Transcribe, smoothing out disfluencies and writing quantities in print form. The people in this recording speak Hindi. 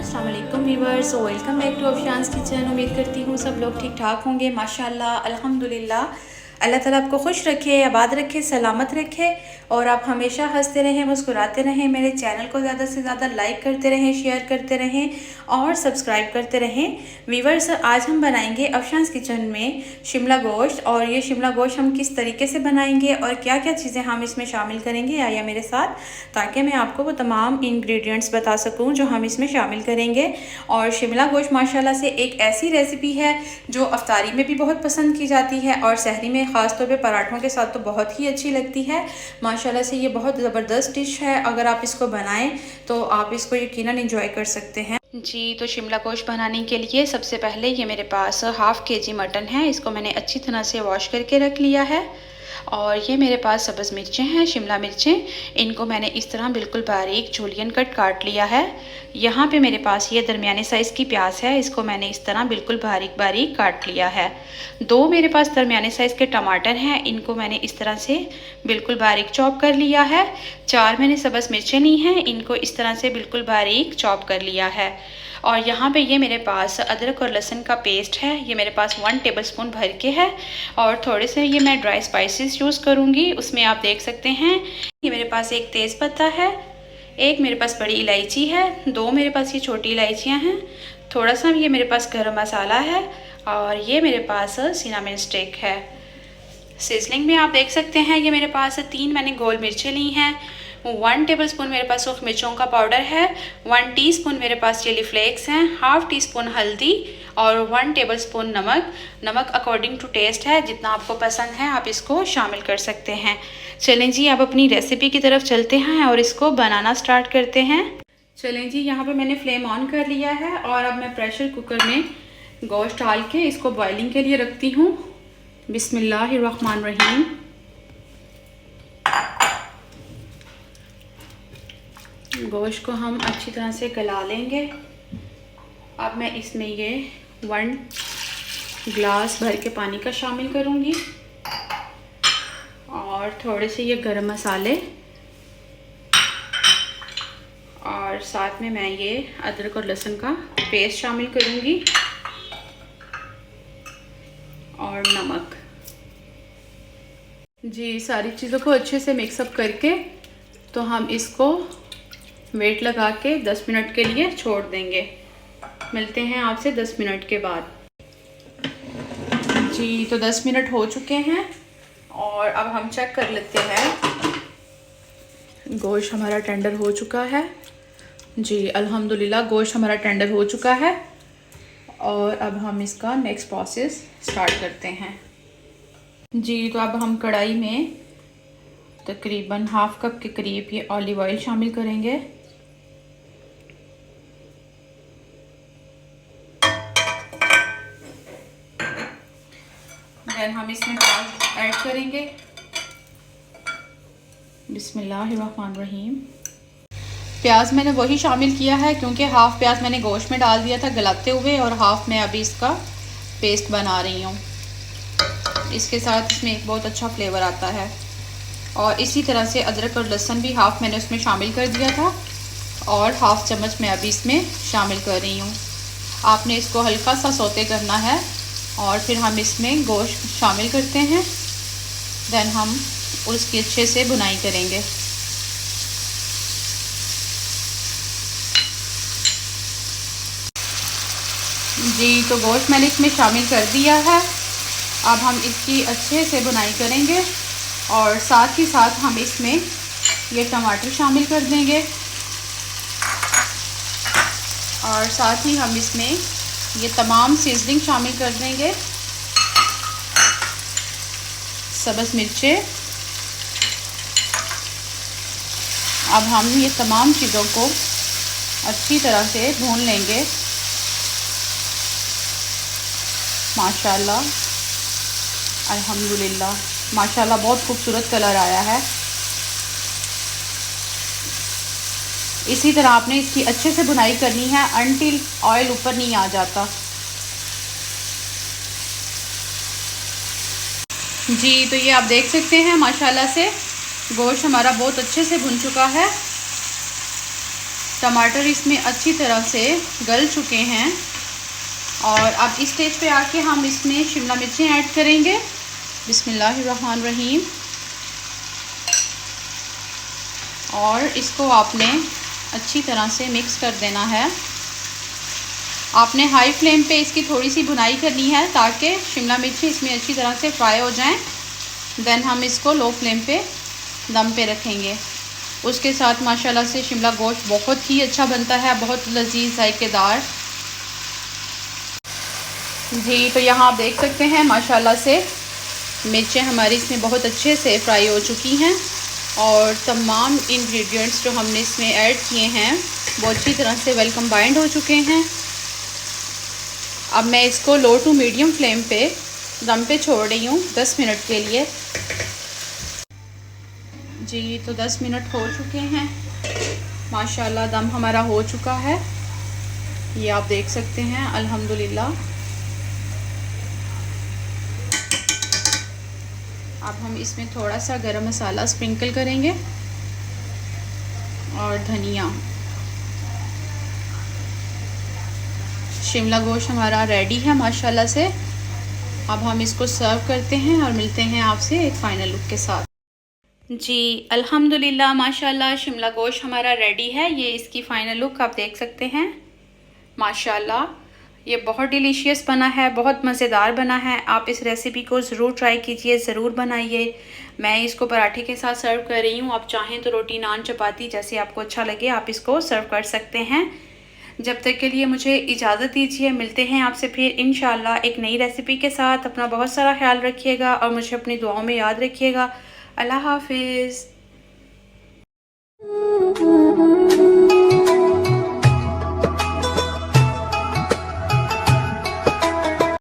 अस्सलाम वालेकुम viewers, welcome back to Afshan's kitchen. उम्मीद करती हूँ सब लोग ठीक ठाक होंगे। माशाल्लाह अल्हम्दुलिल्लाह। अल्लाह ताला आपको खुश रखे, आबाद रखे, सलामत रखे और आप हमेशा हंसते रहें, मुस्कुराते रहें। मेरे चैनल को ज़्यादा से ज़्यादा लाइक करते रहें, शेयर करते रहें और सब्सक्राइब करते रहें। व्यूअर्स, आज हम बनाएंगे अफशान्स किचन में शिमला गोश्त। और ये शिमला गोश्त हम किस तरीके से बनाएंगे और क्या क्या चीज़ें हम इसमें शामिल करेंगे, आइए मेरे साथ, ताकि मैं आपको वो तमाम इंग्रेडिएंट्स बता सकूं जो हम इसमें शामिल करेंगे। और शिमला गोश्त माशाल्लाह से एक ऐसी रेसिपी है जो अफ्तारी में भी बहुत पसंद की जाती है और सहरी में ख़ास तौर पे पराठों के साथ तो बहुत ही अच्छी लगती है। माशाल्लाह से ये बहुत ज़बरदस्त डिश है। अगर आप इसको बनाएं तो आप इसको यकीनन एंजॉय कर सकते हैं। जी, तो शिमला गोश्त बनाने के लिए सबसे पहले ये मेरे पास हाफ़ केजी मटन है। इसको मैंने अच्छी तरह से वॉश करके रख लिया है। और ये मेरे पास सब्ज़ मिर्चें हैं, शिमला मिर्चें, इनको मैंने इस तरह बिल्कुल बारीक जूलियन कट काट लिया है। यहाँ पे मेरे पास ये दरमियाने साइज़ की प्याज है, इसको मैंने इस तरह बिल्कुल बारीक बारीक काट लिया है। 2 मेरे पास दरमियाने साइज़ के टमाटर हैं, इनको मैंने इस तरह से बिल्कुल बारीक चॉप कर लिया है। 4 मैंने सब्ज़ मिर्चें ली हैं, इनको इस तरह से बिल्कुल बारीक चॉप कर लिया है। और यहाँ पे ये मेरे पास अदरक और लहसुन का पेस्ट है, ये मेरे पास 1 टेबलस्पून भर के है। और थोड़े से ये मैं ड्राई स्पाइसेस यूज़ करूँगी, उसमें आप देख सकते हैं ये मेरे पास एक तेज़ पत्ता है, एक मेरे पास बड़ी इलायची है, 2 मेरे पास ये छोटी इलायचियाँ हैं, थोड़ा सा ये मेरे पास गरम मसाला है और ये मेरे पास सिनामन स्टिक है। सीजनिंग में आप देख सकते हैं ये मेरे पास 3 मैंने गोल मिर्चें ली हैं, 1 टेबलस्पून मेरे पास सूख मिर्चों का पाउडर है, 1 टीस्पून मेरे पास चिली फ्लेक्स हैं, हाफ़ टी स्पून हल्दी और 1 टेबलस्पून नमक। नमक अकॉर्डिंग टू टेस्ट है, जितना आपको पसंद है आप इसको शामिल कर सकते हैं। चलें जी, अब अपनी रेसिपी की तरफ चलते हैं और इसको बनाना स्टार्ट करते हैं। चलें जी, यहाँ पे मैंने फ्लेम ऑन कर लिया है और अब मैं प्रेशर कुकर में गोश्त डाल के इसको बॉइलिंग के लिए रखती हूँ। बिस्मिल्लाहिर्रहमानिर्रहीम। गोश्त को हम अच्छी तरह से गला लेंगे। अब मैं इसमें ये 1 ग्लास भर के पानी का शामिल करूँगी और थोड़े से ये गरम मसाले और साथ में मैं ये अदरक और लहसुन का पेस्ट शामिल करूँगी और नमक। जी, सारी चीज़ों को अच्छे से मिक्सअप करके तो हम इसको वेट लगा के 10 मिनट के लिए छोड़ देंगे। मिलते हैं आपसे 10 मिनट के बाद। जी, तो 10 मिनट हो चुके हैं और अब हम चेक कर लेते हैं। गोश्त हमारा टेंडर हो चुका है। जी अल्हम्दुलिल्लाह, गोश्त हमारा टेंडर हो चुका है और अब हम इसका नेक्स्ट प्रोसेस स्टार्ट करते हैं। जी, तो अब हम कढ़ाई में तकरीबन हाफ़ कप के करीब ये ऑलिव ऑयल शामिल करेंगे। देन हम इसमें प्याज ऐड करेंगे। बिस्मिल्लाहिर्रहमानिर्रहीम। प्याज मैंने वही शामिल किया है क्योंकि हाफ़ प्याज मैंने गोश्त में डाल दिया था गलाते हुए और हाफ़ मैं अभी इसका पेस्ट बना रही हूँ। इसके साथ इसमें एक बहुत अच्छा फ्लेवर आता है। और इसी तरह से अदरक और लहसुन भी हाफ़ मैंने उसमें शामिल कर दिया था और हाफ़ चम्मच मैं अभी इसमें शामिल कर रही हूँ। आपने इसको हल्का सा सौते करना है और फिर हम इसमें गोश्त शामिल करते हैं। देन हम उसकी अच्छे से भुनाई करेंगे। जी, तो गोश्त मैंने इसमें शामिल कर दिया है। अब हम इसकी अच्छे से भुनाई करेंगे और साथ ही साथ हम इसमें ये टमाटर शामिल कर देंगे और साथ ही हम इसमें ये तमाम सीजनिंग शामिल कर देंगे। सब्ज़ मिर्चें। अब हम ये तमाम चीज़ों को अच्छी तरह से भून लेंगे। माशाल्लाह अल्हम्दुलिल्लाह, माशाल्लाह बहुत खूबसूरत कलर आया है। इसी तरह आपने इसकी अच्छे से भुनाई करनी है अनटिल ऑयल ऊपर नहीं आ जाता। जी, तो ये आप देख सकते हैं माशाल्लाह से गोश्त हमारा बहुत अच्छे से भुन चुका है। टमाटर इसमें अच्छी तरह से गल चुके हैं और अब इस स्टेज पे आके हम इसमें शिमला मिर्चें ऐड करेंगे। बिस्मिल्लाहिर्रहमानिर्रहीम। और इसको आपने अच्छी तरह से मिक्स कर देना है। आपने हाई फ्लेम पे इसकी थोड़ी सी भुनाई करनी है ताकि शिमला मिर्ची इसमें अच्छी तरह से फ्राई हो जाएं। देन हम इसको लो फ्लेम पे दम पे रखेंगे। उसके साथ माशाल्लाह से शिमला गोश्त बहुत ही अच्छा बनता है, बहुत लजीज जायकेदार। जी तो यहाँ आप देख सकते हैं माशाल्लाह से मिर्चें हमारी इसमें बहुत अच्छे से फ्राई हो चुकी हैं और तमाम इंग्रेडिएंट्स जो हमने इसमें ऐड किए हैं वो अच्छी तरह से वेल कंबाइंड हो चुके हैं। अब मैं इसको लो टू मीडियम फ्लेम पे दम पे छोड़ रही हूँ 10 मिनट के लिए। जी तो 10 मिनट हो चुके हैं माशाल्लाह, दम हमारा हो चुका है, ये आप देख सकते हैं अल्हम्दुलिल्लाह। अब हम इसमें थोड़ा सा गरम मसाला स्प्रिंकल करेंगे और धनिया। शिमला गोश्त हमारा रेडी है माशाल्लाह से। अब हम इसको सर्व करते हैं और मिलते हैं आपसे एक फ़ाइनल लुक के साथ। जी अल्हम्दुलिल्लाह माशाल्लाह शिमला गोश्त हमारा रेडी है। ये इसकी फ़ाइनल लुक आप देख सकते हैं माशाल्लाह। ये बहुत डिलीशियस बना है, बहुत मज़ेदार बना है। आप इस रेसिपी को ज़रूर ट्राई कीजिए, ज़रूर बनाइए। मैं इसको पराठे के साथ सर्व कर रही हूँ। आप चाहें तो रोटी, नान, चपाती जैसे आपको अच्छा लगे आप इसको सर्व कर सकते हैं। जब तक के लिए मुझे इजाज़त दीजिए, मिलते हैं आपसे फिर इंशाल्लाह एक नई रेसिपी के साथ। अपना बहुत सारा ख्याल रखिएगा और मुझे अपनी दुआओं में याद रखिएगा। अल्लाह हाफिज़।